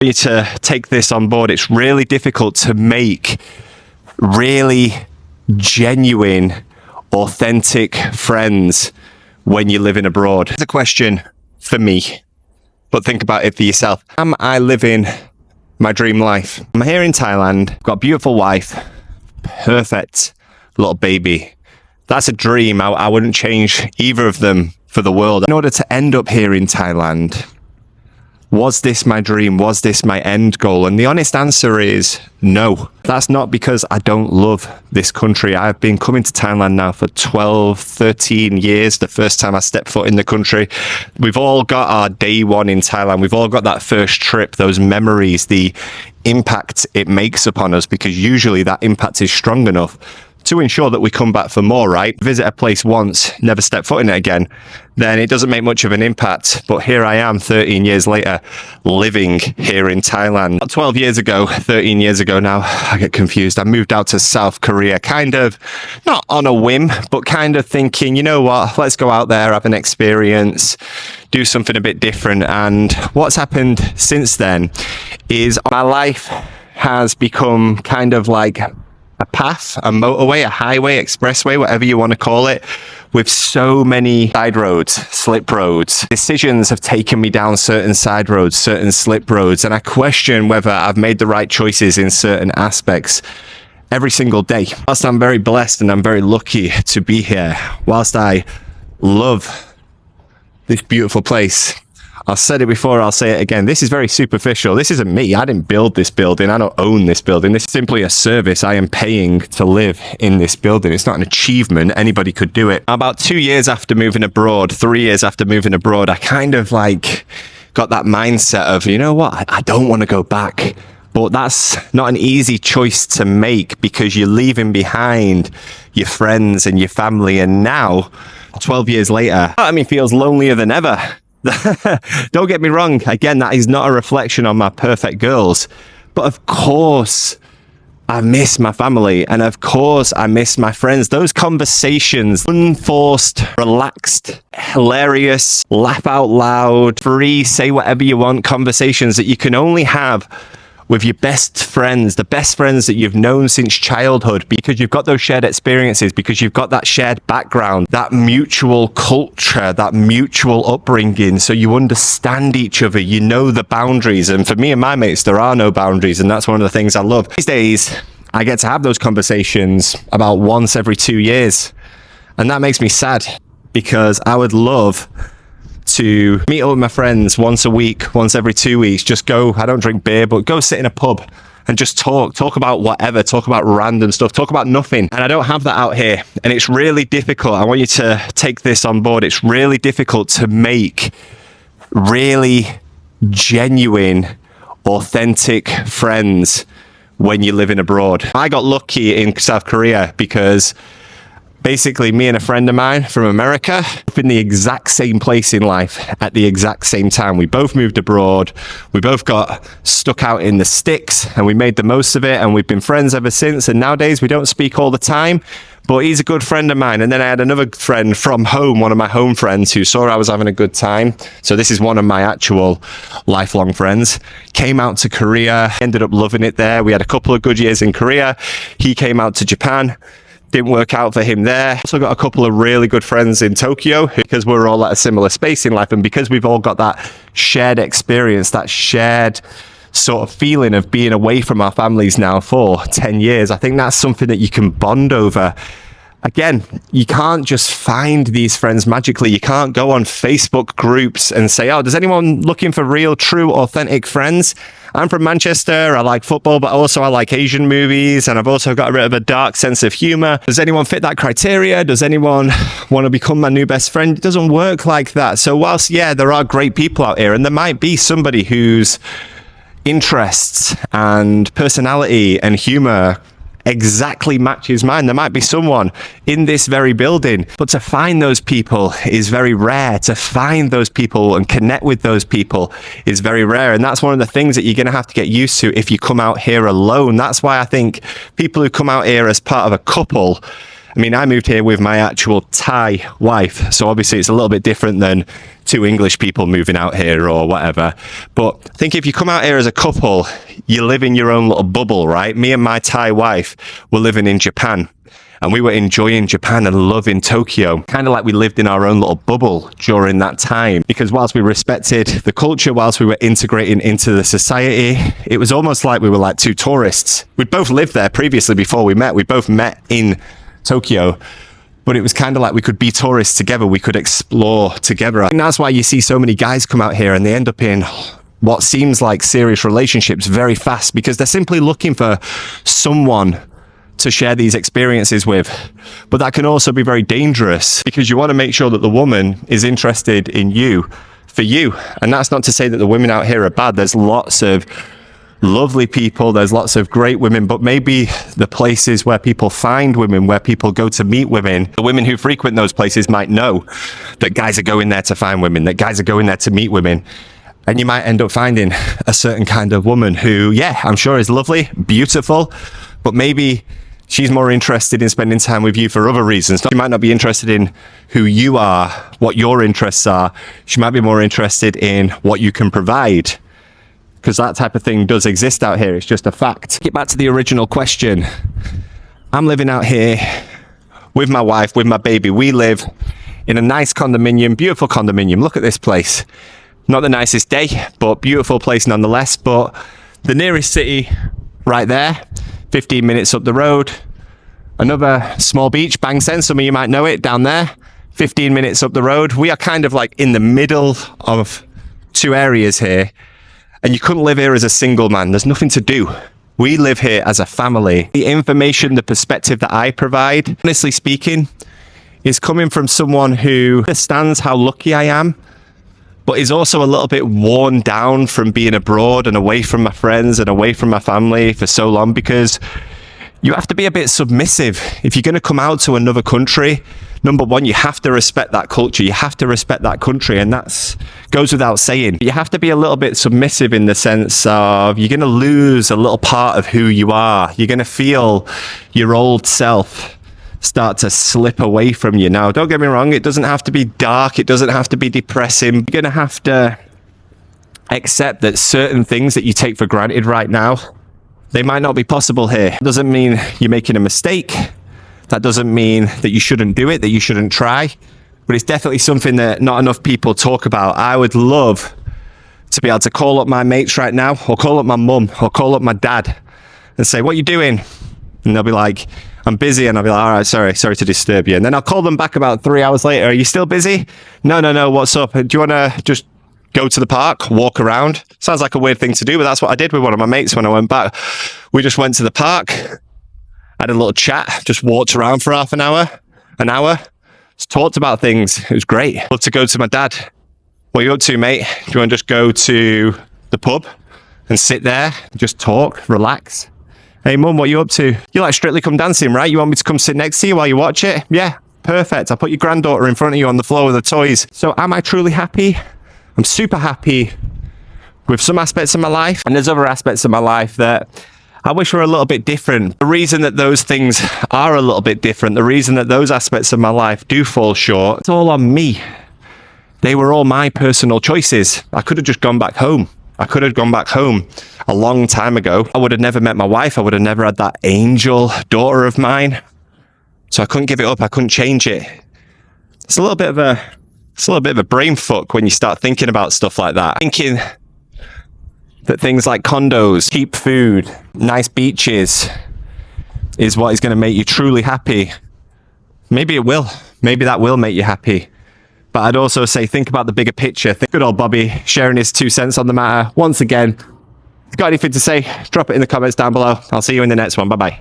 You need to take this on board. It's really difficult to make really genuine, authentic friends when you're living abroad. It's a question for me, but think about it for yourself. Am I living my dream life? I'm here in Thailand, got a beautiful wife, perfect little baby. That's a dream. I wouldn't change either of them for the world. In order to end up here in Thailand, was this my dream? Was this my end goal? And the honest answer is no. That's not because I don't love this country. I've been coming to Thailand now for 12, 13 years. The first time I stepped foot in the country. We've all got our day one in Thailand. We've all got that first trip, those memories, the impact it makes upon us, because usually that impact is strong enough to ensure that we come back for more, right? Visit a place once, never step foot in it again, then it doesn't make much of an impact. But here I am 13 years later, living here in Thailand. About 12 years ago, 13 years ago now, I get confused. I moved out to South Korea, kind of, not on a whim, but kind of thinking, you know what, let's go out there, have an experience, do something a bit different. And what's happened since then is my life has become kind of like a path, a motorway, a highway, expressway, whatever you want to call it, with so many side roads, slip roads. Decisions have taken me down certain side roads, certain slip roads, and I question whether I've made the right choices in certain aspects every single day. Whilst I'm very blessed and I'm very lucky to be here, whilst I love this beautiful place, I've said it before, I'll say it again. This is very superficial. This isn't me. I didn't build this building. I don't own this building. This is simply a service. I am paying to live in this building. It's not an achievement. Anybody could do it. About 2 years after moving abroad, 3 years after moving abroad, I kind of like got that mindset of, you know what? I don't want to go back. But that's not an easy choice to make, because you're leaving behind your friends and your family. And now, 12 years later, part of me feels lonelier than ever. Don't get me wrong, again, that is not a reflection on my perfect girls, but of course I miss my family, and of course I miss my friends. Those conversations, unforced, relaxed, hilarious, laugh out loud, free, say whatever you want conversations that you can only have with your best friends, the best friends that you've known since childhood, because you've got those shared experiences, because you've got that shared background, that mutual culture, that mutual upbringing. So you understand each other, you know the boundaries. And for me and my mates, there are no boundaries. And that's one of the things I love. These days, I get to have those conversations about once every 2 years. And that makes me sad, because I would love to meet up with my friends once a week, once every 2 weeks, just go, I don't drink beer, but go sit in a pub and just talk about whatever, talk about random stuff, talk about nothing. And I don't have that out here. And it's really difficult. I want you to take this on board. It's really difficult to make really genuine, authentic friends when you're living abroad. I got lucky in South Korea because basically, me and a friend of mine from America up in the exact same place in life at the exact same time. We both moved abroad. We both got stuck out in the sticks, and we made the most of it, and we've been friends ever since. And nowadays we don't speak all the time, but he's a good friend of mine. And then I had another friend from home, one of my home friends, who saw I was having a good time. So this is one of my actual lifelong friends. Came out to Korea, ended up loving it there. We had a couple of good years in Korea. He came out to Japan. Didn't work out for him there. Also got a couple of really good friends in Tokyo, because we're all at a similar space in life, and because we've all got that shared experience, that shared sort of feeling of being away from our families now for 10 years. I think that's something that you can bond over. Again, you can't just find these friends magically. You can't go on Facebook groups and say, oh, does anyone looking for real, true, authentic friends? I'm from Manchester. I like football, but also I like Asian movies. And I've also got a bit of a dark sense of humor. Does anyone fit that criteria? Does anyone want to become my new best friend? It doesn't work like that. So whilst, yeah, there are great people out here, and there might be somebody whose interests and personality and humor exactly matches mine. There might be someone in this very building, but to find those people is very rare. To find those people and connect with those people is very rare. And that's one of the things that you're going to have to get used to if you come out here alone. That's why I think people who come out here as part of a couple, I mean, I moved here with my actual Thai wife, so obviously it's a little bit different than two English people moving out here or whatever. But I think if you come out here as a couple, you live in your own little bubble, right? Me and my Thai wife were living in Japan. And we were enjoying Japan and loving Tokyo, kind of like we lived in our own little bubble during that time. Because whilst we respected the culture, whilst we were integrating into the society, it was almost like we were like two tourists. We'd both lived there previously before we met. We both met in Tokyo. But it was kind of like we could be tourists together. We could explore together. And that's why you see so many guys come out here and they end up in what seems like serious relationships very fast, because they're simply looking for someone to share these experiences with. But that can also be very dangerous, because you want to make sure that the woman is interested in you for you. And that's not to say that the women out here are bad. There's lots of lovely people, there's lots of great women, but maybe the places where people find women, where people go to meet women, the women who frequent those places might know that guys are going there to find women, that guys are going there to meet women. And you might end up finding a certain kind of woman who, yeah, I'm sure is lovely, beautiful, but maybe she's more interested in spending time with you for other reasons. She might not be interested in who you are, what your interests are. She might be more interested in what you can provide, because that type of thing does exist out here. It's just a fact. Get back to the original question. I'm living out here with my wife, with my baby. We live in a nice condominium, beautiful condominium. Look at this place. Not the nicest day, but beautiful place nonetheless. But the nearest city right there, 15 minutes up the road. Another small beach, Bang Sen, some of you might know it, down there, 15 minutes up the road. We are kind of like in the middle of two areas here, and you couldn't live here as a single man. There's nothing to do. We live here as a family. The information, the perspective that I provide, honestly speaking, is coming from someone who understands how lucky I am, but is also a little bit worn down from being abroad and away from my friends and away from my family for so long, because you have to be a bit submissive. If you're going to come out to another country, number one, you have to respect that culture. You have to respect that country, and that goes without saying. You have to be a little bit submissive in the sense of you're going to lose a little part of who you are. You're going to feel your old self start to slip away from you. Now, don't get me wrong, it doesn't have to be dark, it doesn't have to be depressing. You're going to have to accept that certain things that you take for granted right now, they might not be possible here. It doesn't mean you're making a mistake. That doesn't mean that you shouldn't do it, that you shouldn't try. But it's definitely something that not enough people talk about. I would love to be able to call up my mates right now, or call up my mum, or call up my dad and say, what are you doing? And they'll be like, I'm busy. And I'll be like, all right, sorry to disturb you. And then I'll call them back about 3 hours later. Are you still busy? No, what's up? Do you want to just go to the park, walk around? Sounds like a weird thing to do, but that's what I did with one of my mates when I went back. We just went to the park, had a little chat, just walked around for half an hour, just talked about things. It was great. Love to go to my dad. What are you up to, mate? Do you want to just go to the pub and sit there, just talk, relax? Hey, mum, what are you up to? You like Strictly Come Dancing, right? You want me to come sit next to you while you watch it? Yeah, perfect. I'll put your granddaughter in front of you on the floor with the toys. So am I truly happy? I'm super happy with some aspects of my life, and there's other aspects of my life that I wish were a little bit different. The reason that those things are a little bit different, the reason that those aspects of my life do fall short, it's all on me. They were all my personal choices. I could have just gone back home. I could have gone back home a long time ago. I would have never met my wife. I would have never had that angel daughter of mine. So I couldn't give it up. I couldn't change it. It's a little bit of a brain fuck when you start thinking about stuff like that. Thinking that things like condos, cheap food, nice beaches is what is going to make you truly happy. Maybe it will. Maybe that will make you happy. But I'd also say, think about the bigger picture. Good old Bobby sharing his 2 cents on the matter. Once again, if you've got anything to say, drop it in the comments down below. I'll see you in the next one. Bye-bye.